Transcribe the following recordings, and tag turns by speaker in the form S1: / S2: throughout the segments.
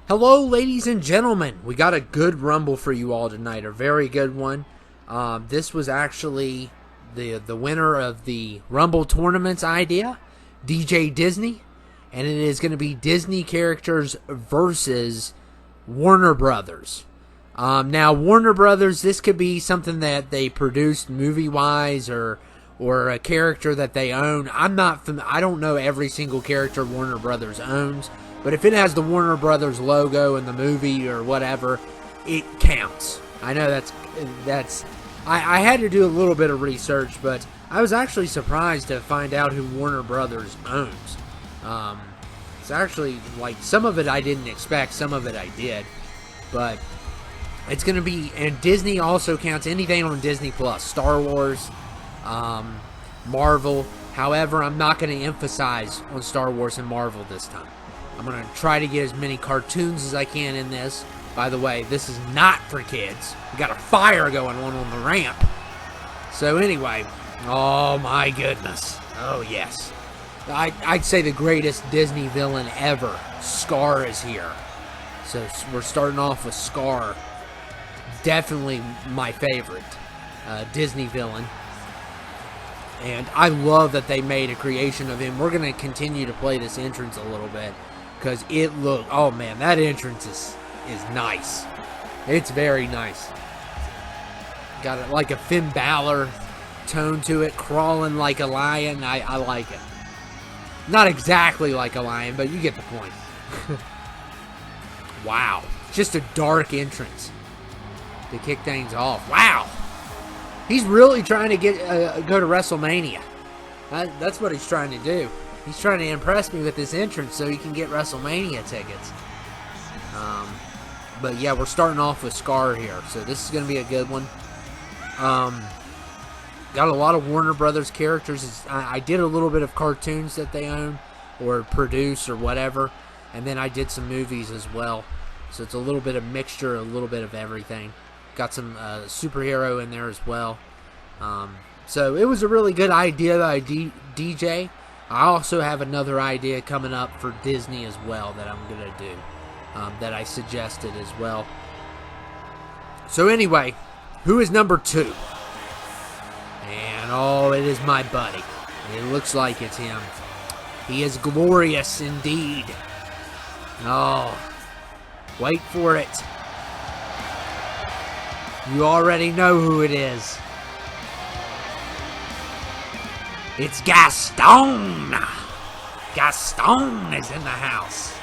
S1: Hello, ladies and gentlemen. We got a good Rumble for you all tonight, a very good one. This was actually the winner of the Rumble tournament's idea, DJ Disney, and it is going to be Disney characters versus Warner Brothers. Now, Warner Brothers, this could be something that they produced movie-wise or a character that they own. I don't know every single character Warner Brothers owns. But if it has the Warner Brothers logo in the movie or whatever, it counts. I know that's. I had to do a little bit of research, but I was actually surprised to find out who Warner Brothers owns. It's actually, like, some of it I didn't expect, some of it I did. But it's going to be, and Disney also counts anything on Disney Plus. Star Wars, Marvel. However, I'm not going to emphasize on Star Wars and Marvel this time. I'm going to try to get as many cartoons as I can in this. By the way, this is not for kids. We got a fire going on the ramp. So anyway, oh my goodness. Oh yes. I'd say the greatest Disney villain ever. Scar is here. So we're starting off with Scar. Definitely my favorite Disney villain. And I love that they made a creation of him. We're going to continue to play this entrance a little bit. Because oh man, that entrance is nice. It's very nice. Got it like a Finn Balor tone to it, crawling like a lion. I like it. Not exactly like a lion, but you get the point. Wow. Just a dark entrance to kick things off. Wow. He's really trying to go to WrestleMania. That's what he's trying to do. He's trying to impress me with this entrance so he can get WrestleMania tickets. But yeah, we're starting off with Scar here. So this is going to be a good one. Got a lot of Warner Brothers characters. I did a little bit of cartoons that they own or produce or whatever. And then I did some movies as well. So it's a little bit of mixture, a little bit of everything. Got some superhero in there as well. So it was a really good idea that I DJ. I also have another idea coming up for Disney as well that I'm going to do, that I suggested as well. So anyway, who is number 2? And oh, it is my buddy. It looks like it's him. He is glorious indeed. Oh, wait for it. You already know who it is. It's Gaston! Gaston is in the house.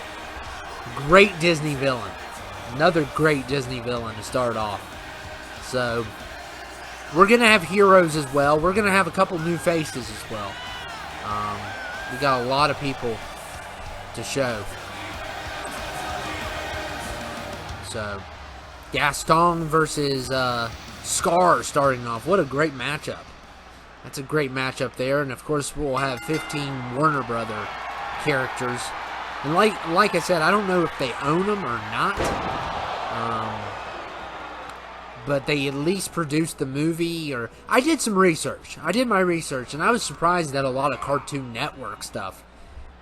S1: Great Disney villain. Another great Disney villain to start off. So, we're going to have heroes as well. We're going to have a couple new faces as well. We got a lot of people to show. So, Gaston versus Scar starting off. What a great matchup. That's a great matchup there, and of course we'll have 15 Warner Brother characters. And like I said, I don't know if they own them or not, but they at least produced the movie. Or I did some research. I did my research, and I was surprised that a lot of Cartoon Network stuff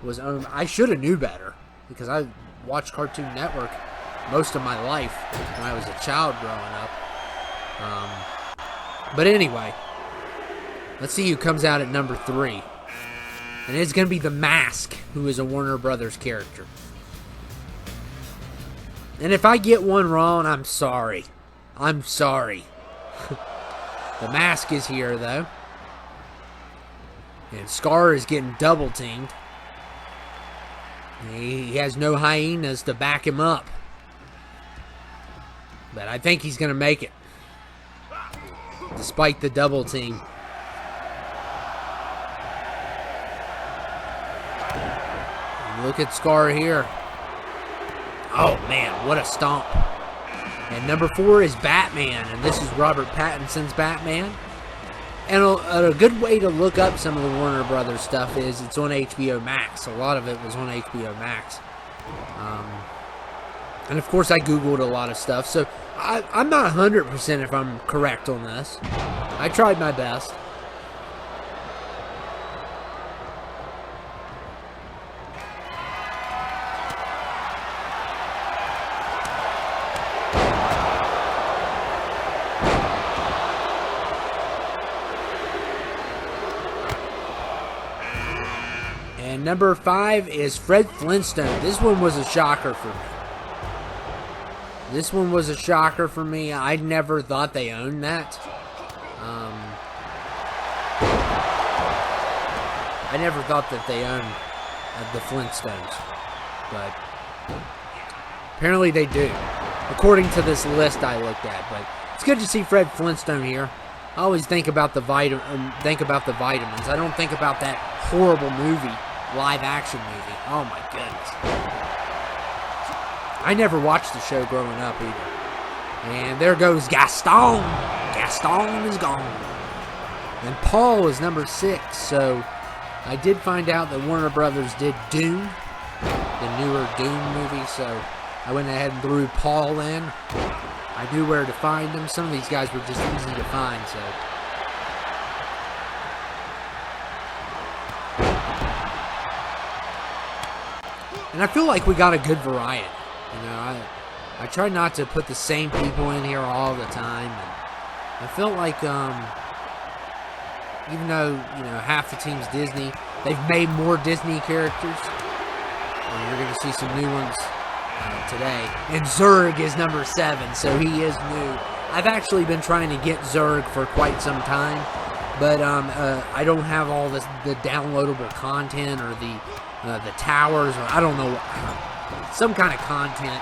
S1: was owned. I should have knew better because I watched Cartoon Network most of my life when I was a child growing up. But anyway. Let's see who comes out at number 3. And it's going to be The Mask, who is a Warner Brothers character. And if I get one wrong, I'm sorry. I'm sorry. The Mask is here, though. And Scar is getting double teamed. He has no hyenas to back him up. But I think he's going to make it. Despite the double team. Look at Scar here. Oh, man, what a stomp. And number 4 is Batman, and this is Robert Pattinson's Batman. And a good way to look up some of the Warner Brothers stuff is it's on HBO Max. A lot of it was on HBO Max. And, of course, I Googled a lot of stuff. So I'm not 100% if I'm correct on this. I tried my best. Number 5 is Fred Flintstone. This one was a shocker for me. I never thought they owned that. I never thought that they owned the Flintstones, but apparently they do, according to this list I looked at. But it's good to see Fred Flintstone here. I always think about the vitamins. I don't think about that horrible movie, live action movie. Oh my goodness! I never watched the show growing up either. And there goes Gaston. Gaston is gone. And Paul is number 6. So I did find out that Warner Brothers did Dune, the newer Dune movie. So I went ahead and threw Paul in. I knew where to find him. Some of these guys were just easy to find. So. And I feel like we got a good variety. You know, I try not to put the same people in here all the time, and I felt like even though, you know, half the team's Disney, they've made more Disney characters, and you're going to see some new ones today. And Zurg is number 7, so he is new. I've actually been trying to get Zurg for quite some time, but I don't have all the downloadable content or the towers, or I don't know, some kind of content.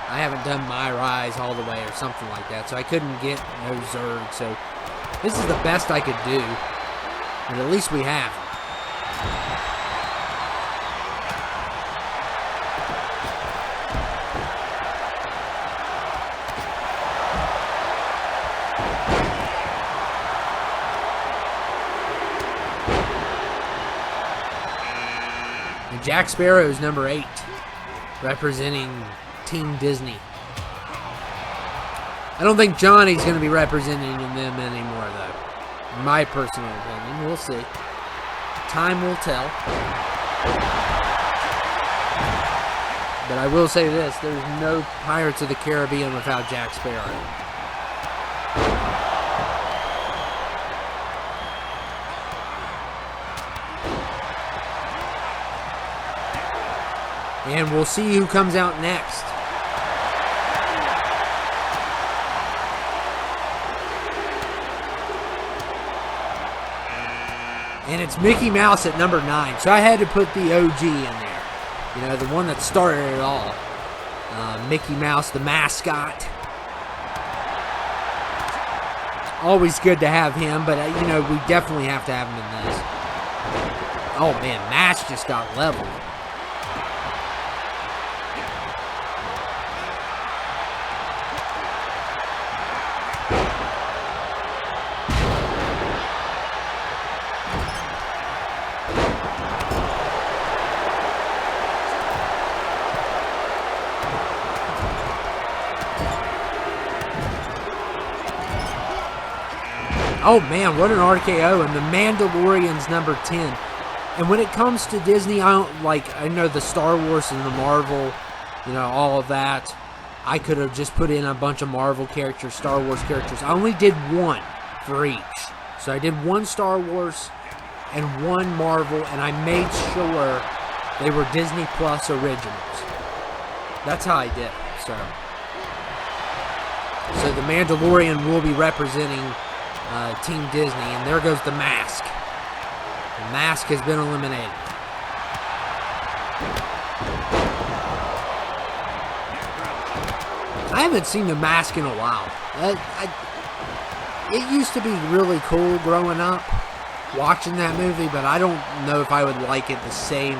S1: I haven't done My Rise all the way or something like that, so I couldn't get no Zurg. So this is the best I could do, and at least we have. And Jack Sparrow is number 8, representing Team Disney. I don't think Johnny's going to be representing them anymore, though. In my personal opinion. We'll see. Time will tell. But I will say this, there's no Pirates of the Caribbean without Jack Sparrow. And we'll see who comes out next. And it's Mickey Mouse at number 9. So I had to put the OG in there. You know, the one that started it all. Mickey Mouse, the mascot. Always good to have him, but, you know, we definitely have to have him in this. Oh, man, Mash just got leveled. Oh man, what an RKO, and the Mandalorian's number 10. And when it comes to Disney, I know the Star Wars and the Marvel, you know, all of that. I could have just put in a bunch of Marvel characters, Star Wars characters. I only did one for each. So I did one Star Wars and one Marvel, and I made sure they were Disney Plus originals. That's how I did it. So the Mandalorian will be representing Team Disney, and there goes the mask. The mask has been eliminated. I haven't seen the mask in a while. It used to be really cool growing up, watching that movie, but I don't know if I would like it the same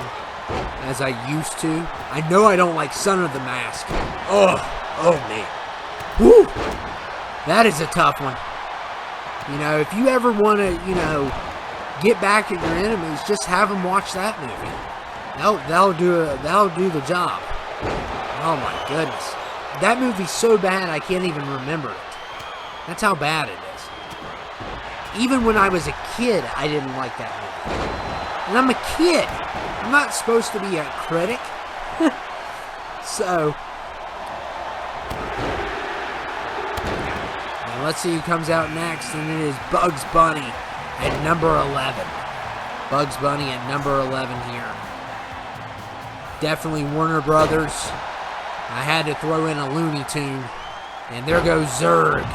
S1: as I used to. I know I don't like Son of the Mask. Oh man. Woo! That is a tough one. You know, if you ever want to, you know, get back at your enemies, just have them watch that movie. That'll do the job. Oh my goodness. That movie's so bad I can't even remember it. That's how bad it is. Even when I was a kid, I didn't like that movie. And I'm a kid. I'm not supposed to be a critic. So, let's see who comes out next, and it is Bugs Bunny at number 11. Bugs Bunny at number 11 here. Definitely Warner Brothers. I had to throw in a Looney Tune. And there goes Zurg.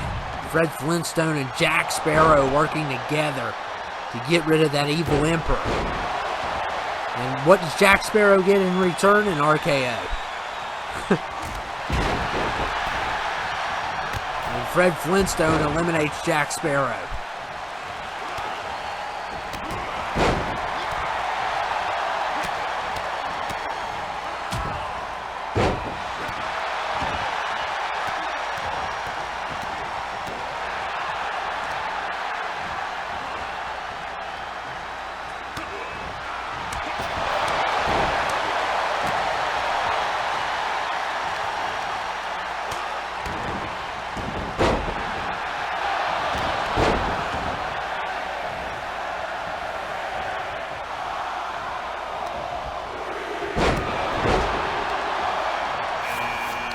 S1: Fred Flintstone and Jack Sparrow working together to get rid of that evil emperor. And what does Jack Sparrow get in return? An RKO. And Fred Flintstone eliminates Jack Sparrow.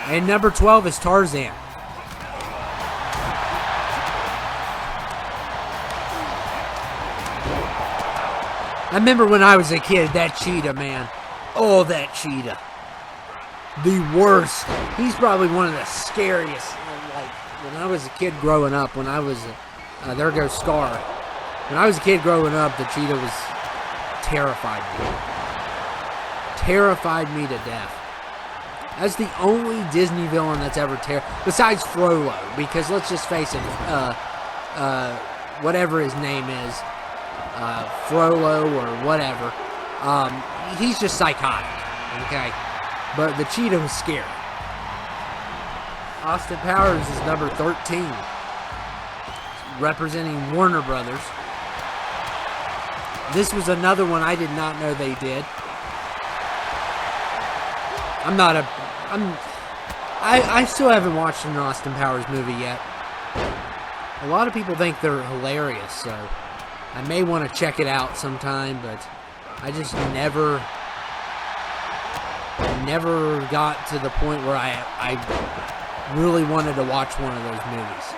S1: And number 12 is Tarzan. I remember when I was a kid, that cheetah, man. Oh, that cheetah. The worst. He's probably one of the scariest. Like, when I was a kid growing up, when I was, there goes Scar. When I was a kid growing up, the cheetah was terrified me. Terrified me to death. That's the only Disney villain that's ever besides Frollo, because let's just face it, whatever his name is, Frollo or whatever, he's just psychotic, okay? But the cheetah was scary. Austin Powers is number 13, representing Warner Brothers. This was another one I did not know they did. I still haven't watched an Austin Powers movie yet. A lot of people think they're hilarious, so I may want to check it out sometime, but I just never got to the point where I really wanted to watch one of those movies.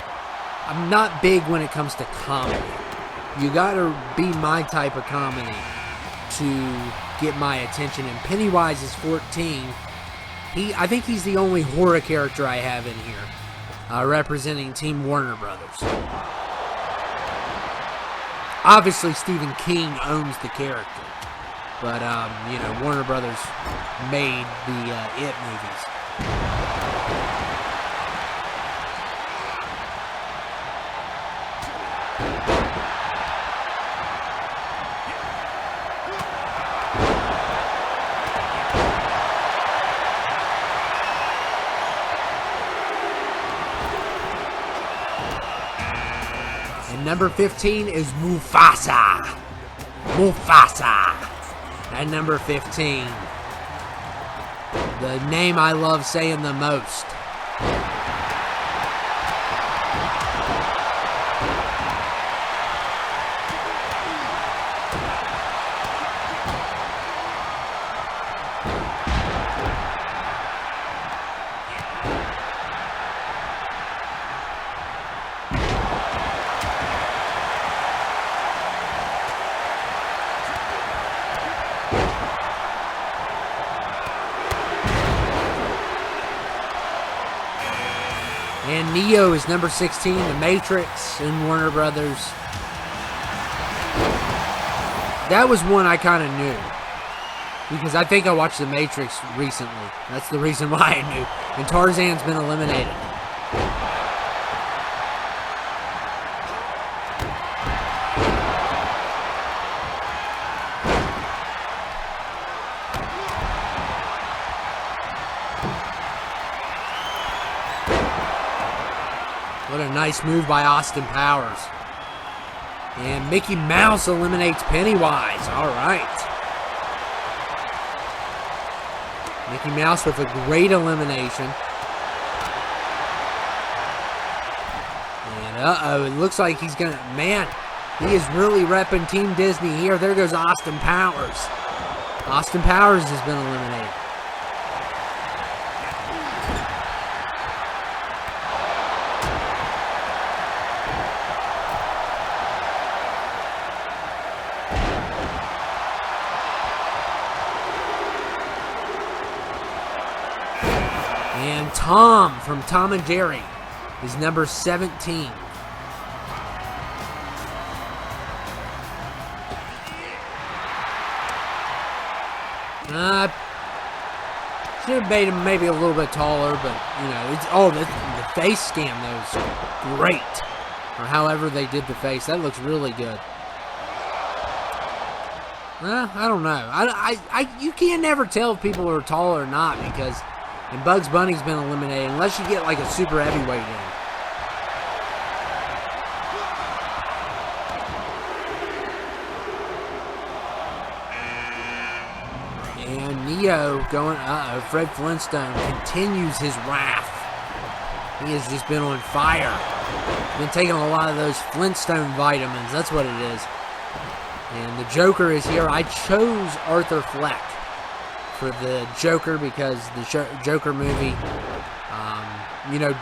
S1: I'm not big when it comes to comedy. You gotta be my type of comedy to get my attention, and Pennywise is 14. I think he's the only horror character I have in here, representing Team Warner Brothers. Obviously, Stephen King owns the character, but Warner Brothers made the It movies. Number 15 is Mufasa. Mufasa. At number 15. The name I love saying the most. And Neo is number 16, The Matrix in Warner Brothers. That was one I kind of knew, because I think I watched The Matrix recently. That's the reason why I knew. And Tarzan's been eliminated. What a nice move by Austin Powers. And Mickey Mouse eliminates Pennywise. All right. Mickey Mouse with a great elimination. And uh-oh, it looks like he's going to... Man, he is really repping Team Disney here. There goes Austin Powers. Austin Powers has been eliminated. And Tom from Tom and Jerry is number 17. Should have made him maybe a little bit taller, but you know, it's the face scan though is great. Or however they did the face, that looks really good. I don't know. You can never tell if people are tall or not because, and Bugs Bunny's been eliminated unless you get like a super heavyweight in. Neo going, Fred Flintstone continues his wrath. He has just been on fire. Been taking a lot of those Flintstone vitamins, that's what it is. And the Joker is here. I chose Arthur Fleck for the Joker because the Joker movie, you know,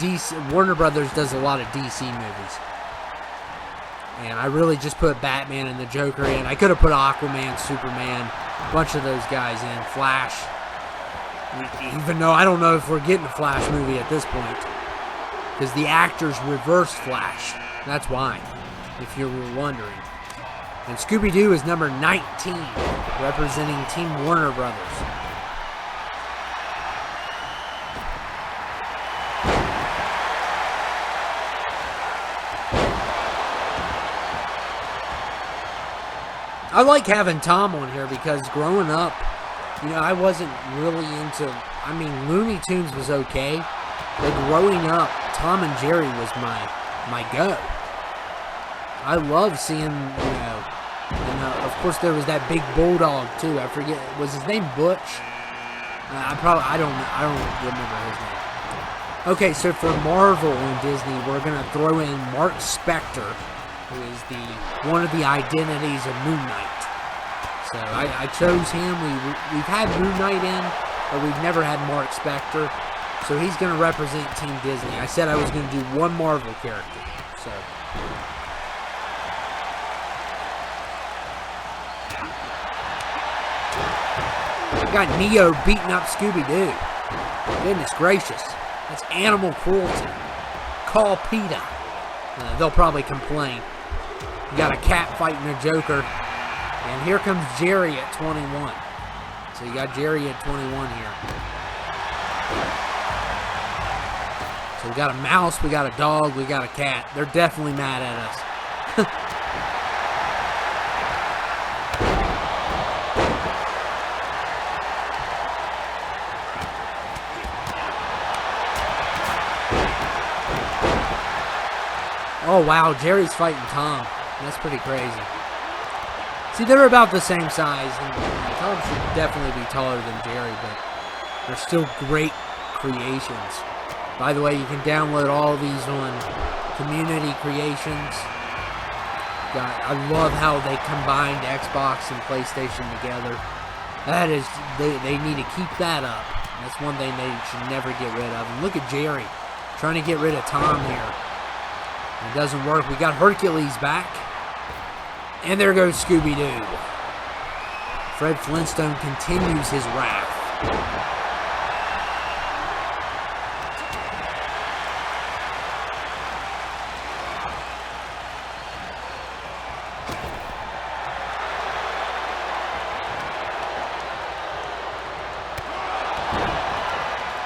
S1: Warner Brothers does a lot of DC movies. And I really just put Batman and the Joker in. I could have put Aquaman, Superman, a bunch of those guys in. Flash. Even though I don't know if we're getting a Flash movie at this point. Because the actors reversed Flash. That's why, if you were wondering. And Scooby-Doo is number 19, representing Team Warner Brothers. I like having Tom on here because growing up, you know, I wasn't really into, I mean, Looney Tunes was okay, but growing up, Tom and Jerry was my go. I love seeing, you know, and of course there was that big bulldog too. I forget, was his name Butch? I don't remember his name. Okay, so for Marvel and Disney, we're gonna throw in Mark Spector, who is one of the identities of Moon Knight. So I chose him. We've had Moon Knight in, but we've never had Mark Spector. So he's going to represent Team Disney. I said I was going to do one Marvel character. So I got Neo beating up Scooby-Doo. Goodness gracious. That's animal cruelty. Call PETA. They'll probably complain. You got a cat fighting a Joker. And here comes Jerry at 21. So you got Jerry at 21 here. So we got a mouse, we got a dog, we got a cat. They're definitely mad at us. Oh wow, Jerry's fighting Tom. That's pretty crazy. See, they're about the same size, and Tom should definitely be taller than Jerry, but they're still great creations. By the way, you can download all these on Community Creations. I love how they combined Xbox and PlayStation together. That is, they need to keep that up. That's one thing they should never get rid of. And look at Jerry trying to get rid of Tom here. It doesn't work. We got Hercules back. And there goes Scooby-Doo. Fred Flintstone continues his wrath.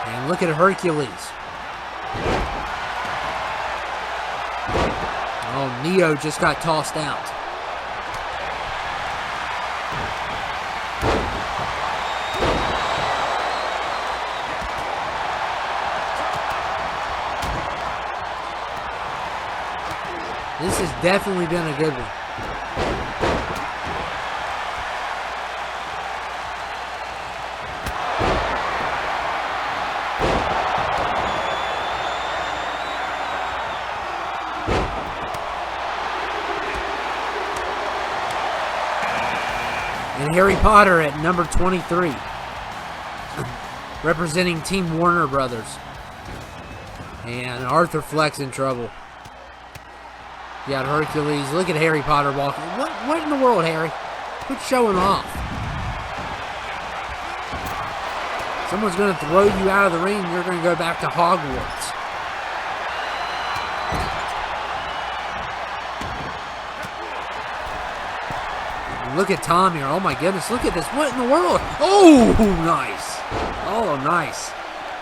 S1: And look at Hercules. Oh, Neo just got tossed out. This has definitely been a good one. And Harry Potter at number 23. Representing Team Warner Brothers. And Arthur Fleck's in trouble. You got Hercules. Look at Harry Potter walking. What in the world, Harry? Quit showing off. Someone's going to throw you out of the ring. You're going to go back to Hogwarts. Look at Tom here. Oh my goodness. Look at this. What in the world? Oh, nice. Oh, nice.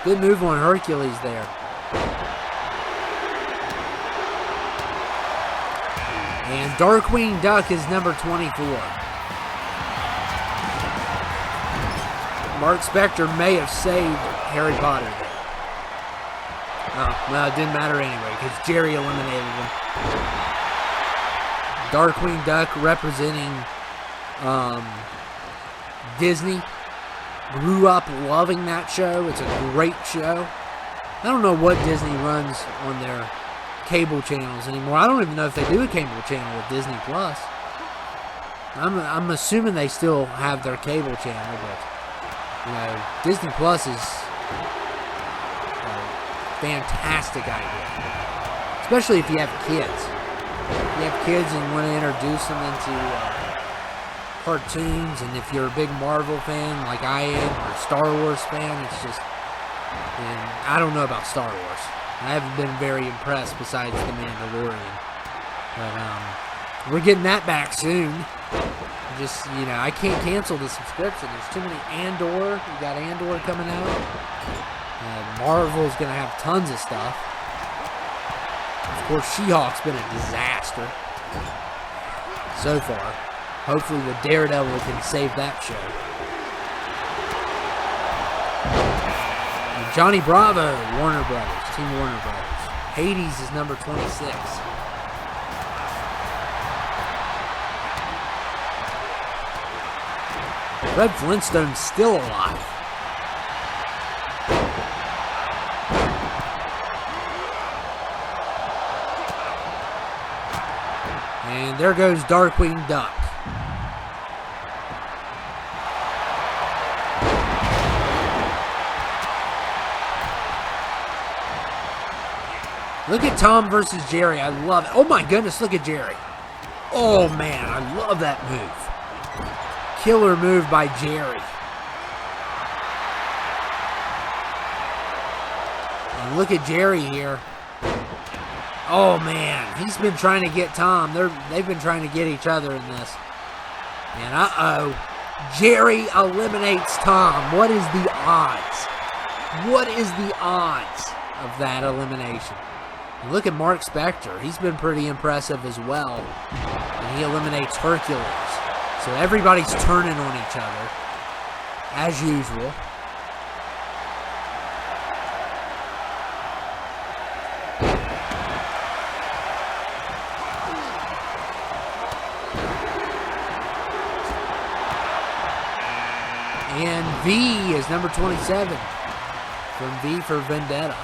S1: Good move on Hercules there. And Darkwing Duck is number 24. Mark Spector may have saved Harry Potter. Oh, well, it didn't matter anyway because Jerry eliminated him. Darkwing Duck representing Disney. Grew up loving that show. It's a great show. I don't know what Disney runs on their cable channels anymore. I don't even know if they do a cable channel with Disney Plus. I'm assuming they still have their cable channel, but you know, Disney Plus is a fantastic idea, especially if you have kids. If you have kids and want to introduce them into cartoons, and if you're a big Marvel fan like I am, or a Star Wars fan, it's just, and I don't know about Star Wars. I haven't been very impressed besides The Mandalorian. But we're getting that back soon. Just, you know, I can't cancel the subscription. There's too many Andor. We got Andor coming out. Marvel's going to have tons of stuff. Of course, She-Hulk's been a disaster so far. Hopefully the Daredevil can save that show. And Johnny Bravo, Warner Brothers. Team Warner Brothers. Hades is number 26. Fred Flintstone's still alive. And there goes Darkwing Duck. Look at Tom versus Jerry. I love it. Oh my goodness, look at Jerry. Oh man, I love that move. Killer move by Jerry. And look at Jerry here. Oh man, he's been trying to get Tom. They've been trying to get each other in this. And uh-oh. Jerry eliminates Tom. What is the odds? What is the odds of that elimination? And look at Mark Spector. He's been pretty impressive as well. And he eliminates Hercules. So everybody's turning on each other, as usual. And V is number 27 from V for Vendetta.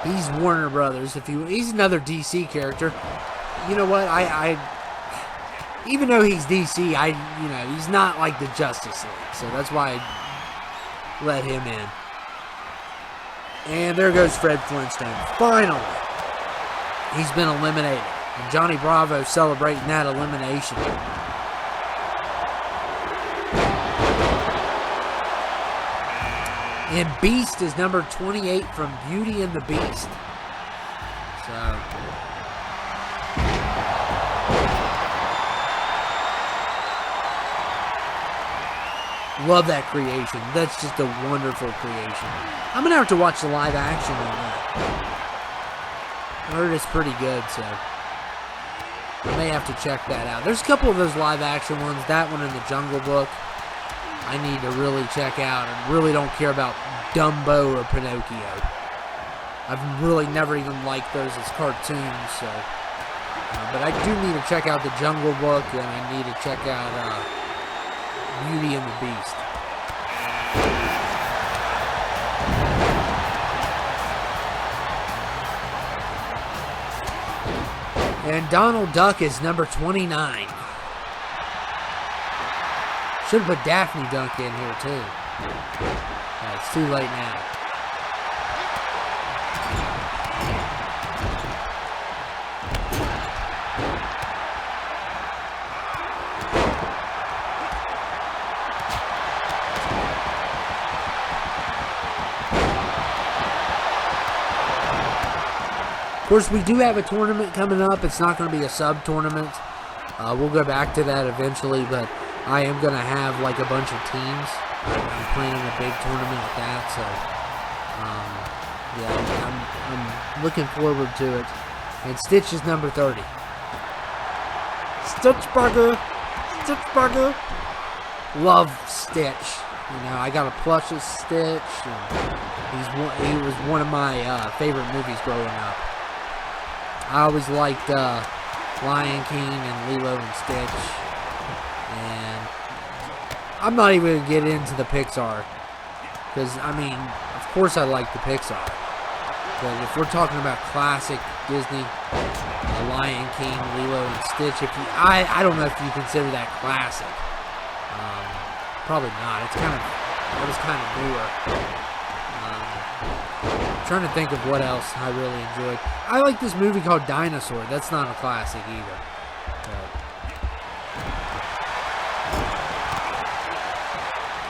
S1: He's Warner Brothers. He's another DC character. You know what? I even though he's DC, he's not like the Justice League. So that's why I let him in. And there goes Fred Flintstone. Finally, he's been eliminated. And Johnny Bravo celebrating that elimination. And Beast is number 28 from Beauty and the Beast. So, love that creation. That's just a wonderful creation. I'm going to have to watch the live action on that. I heard it's pretty good, so I may have to check that out. There's a couple of those live action ones. That one in the Jungle Book I need to really check out. I really don't care about Dumbo or Pinocchio. I've really never even liked those as cartoons, so. But I do need to check out the Jungle Book, and I need to check out Beauty and the Beast. And Donald Duck is number 29. Should have put Daphne Duck in here, too. It's too late now. course, we do have a tournament coming up. It's not going to be a sub-tournament. We'll go back to that eventually, but I am going to have like a bunch of teams. I'm planning a big tournament with that, so yeah, I'm looking forward to it. And Stitch is number 30. Stitchburger! Stitchburger! Love Stitch. You know, I got a plush of Stitch, and he was one of my favorite movies growing up. I always liked Lion King and Lilo and Stitch, and I'm not even going to get into the Pixar, because, I mean, of course I like the Pixar, but if we're talking about classic Disney, Lion King, Lilo and Stitch, I don't know if you consider that classic. Probably not. It was kind of newer. I'm trying to think of what else I really enjoyed. I like this movie called Dinosaur. That's not a classic either.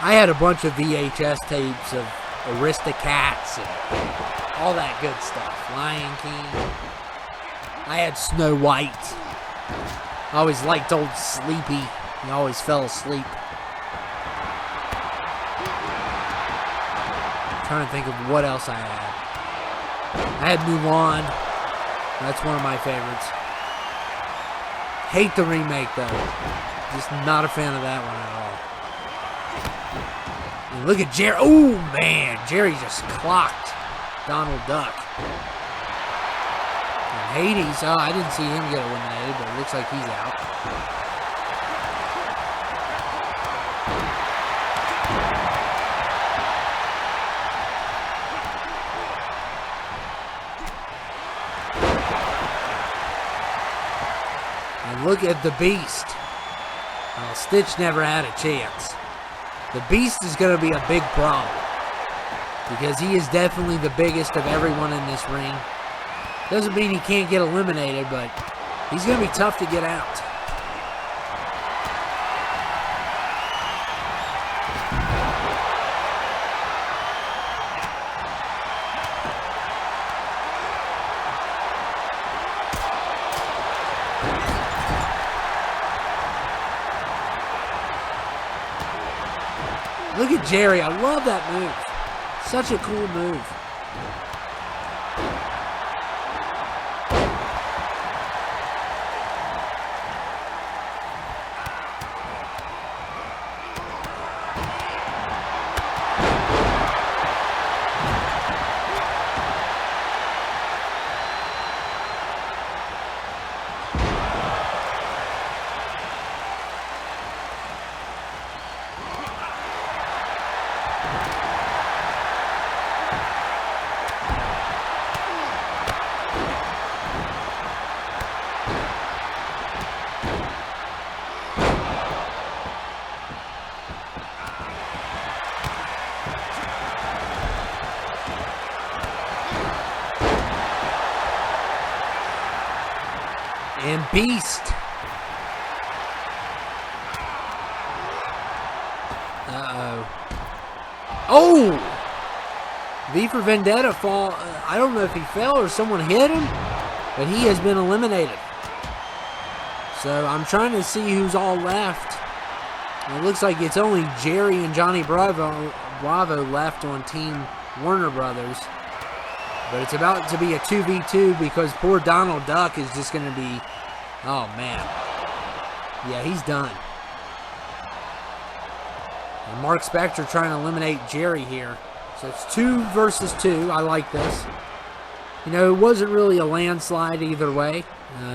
S1: I had a bunch of VHS tapes of Aristocats and all that good stuff. Lion King. I had Snow White. I always liked old Sleepy. He always fell asleep. Trying to think of what else I had. I had Mulan. That's one of my favorites. Hate the remake though. Just not a fan of that one at all. And look at Jerry. Oh man, Jerry just clocked Donald Duck. And Hades. Oh, I didn't see him get eliminated, but it looks like he's out. Look at the Beast. Well, Stitch never had a chance. The Beast is going to be a big problem, because he is definitely the biggest of everyone in this ring. Doesn't mean he can't get eliminated, but he's going to be tough to get out. Look at Jerry. I love that move. Such a cool move. And Beast. Uh-oh. Oh! V for Vendetta fall. I don't know if he fell or someone hit him, but he has been eliminated. So I'm trying to see who's all left. It looks like it's only Jerry and Johnny Bravo left on Team Warner Brothers. But it's about to be a 2v2 because poor Donald Duck is just going to be... Oh, man. Yeah, he's done. And Mark Spector trying to eliminate Jerry here. So it's 2 versus 2. I like this. You know, it wasn't really a landslide either way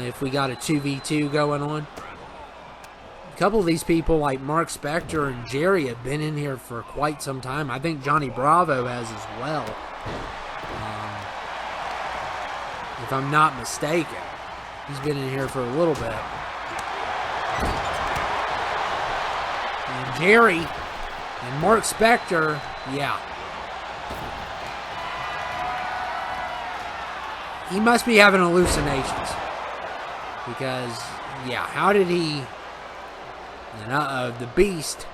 S1: if we got a 2v2 going on. A couple of these people like Mark Spector and Jerry have been in here for quite some time. I think Johnny Bravo has as well. If I'm not mistaken. He's been in here for a little bit. And Jerry and Mark Spector, yeah. He must be having hallucinations. Because, yeah, how did he... And the Beast.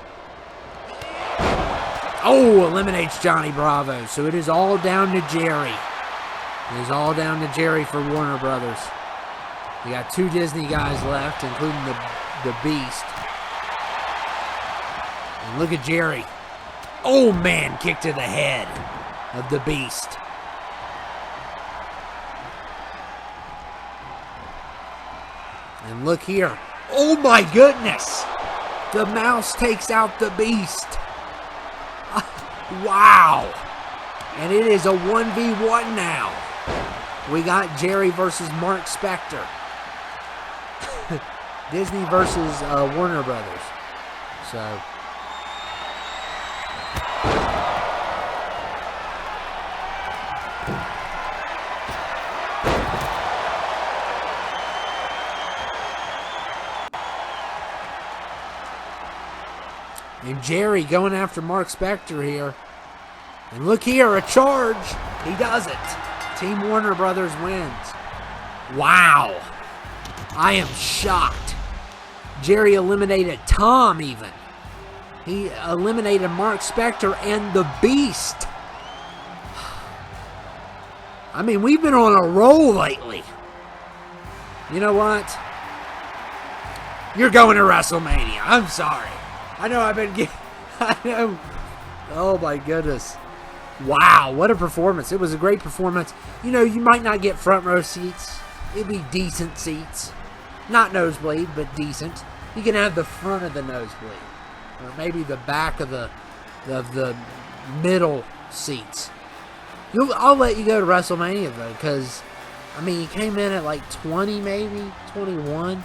S1: Oh, eliminates Johnny Bravo. So it is all down to Jerry. It's all down to Jerry for Warner Brothers. We got 2 Disney guys left, including the Beast. And look at Jerry. Oh man, kick to the head of the Beast. And look here. Oh my goodness! The mouse takes out the Beast. Wow! And it is a 1v1 now. We got Jerry versus Mark Spector. Disney versus Warner Brothers. So. And Jerry going after Mark Spector here. And look here, a charge. He does it. Team Warner Brothers wins. Wow. I am shocked. Jerry eliminated Tom even. He eliminated Mark Spector and the Beast. I mean, we've been on a roll lately. You know what? You're going to WrestleMania. I'm sorry. I know I've been getting... I know. Oh my goodness. Wow, what a performance. It was a great performance. You know, you might not get front row seats. It'd be decent seats. Not nosebleed, but decent. You can have the front of the nosebleed. Or maybe the back of the middle seats. I'll let you go to WrestleMania though, because, I mean, he came in at like 20 maybe, 21.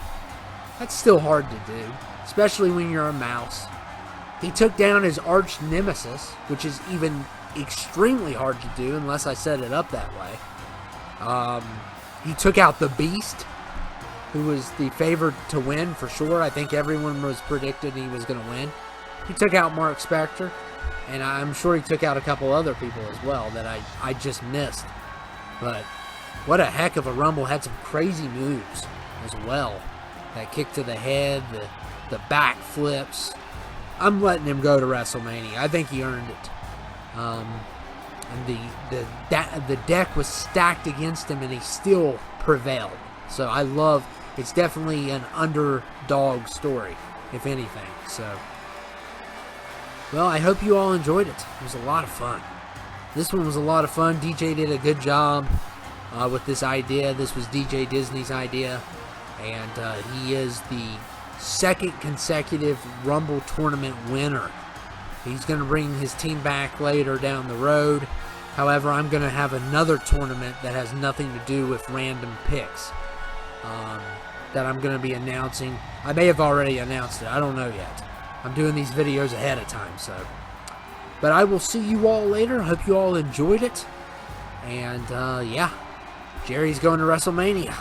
S1: That's still hard to do, especially when you're a mouse. He took down his arch nemesis, which is even extremely hard to do unless I set it up that way. He took out the Beast, who was the favorite to win for sure. I think everyone was predicted he was going to win. He took out Mark Spector, and I'm sure he took out a couple other people as well that I just missed. But what a heck of a Rumble. Had some crazy moves as well. That kick to the head, the back flips. I'm letting him go to WrestleMania. I think he earned it. And the deck was stacked against him, and he still prevailed. So I love. It's definitely an underdog story, if anything. So, well, I hope you all enjoyed it. It was a lot of fun. This one was a lot of fun. DJ did a good job with this idea. This was DJ Disney's idea, and he is the second consecutive Rumble tournament winner. He's going to bring his team back later down the road. However, I'm going to have another tournament that has nothing to do with random picks that I'm going to be announcing. I may have already announced it. I don't know yet. I'm doing these videos ahead of time, so. But I will see you all later. Hope you all enjoyed it. And, yeah, Jerry's going to WrestleMania.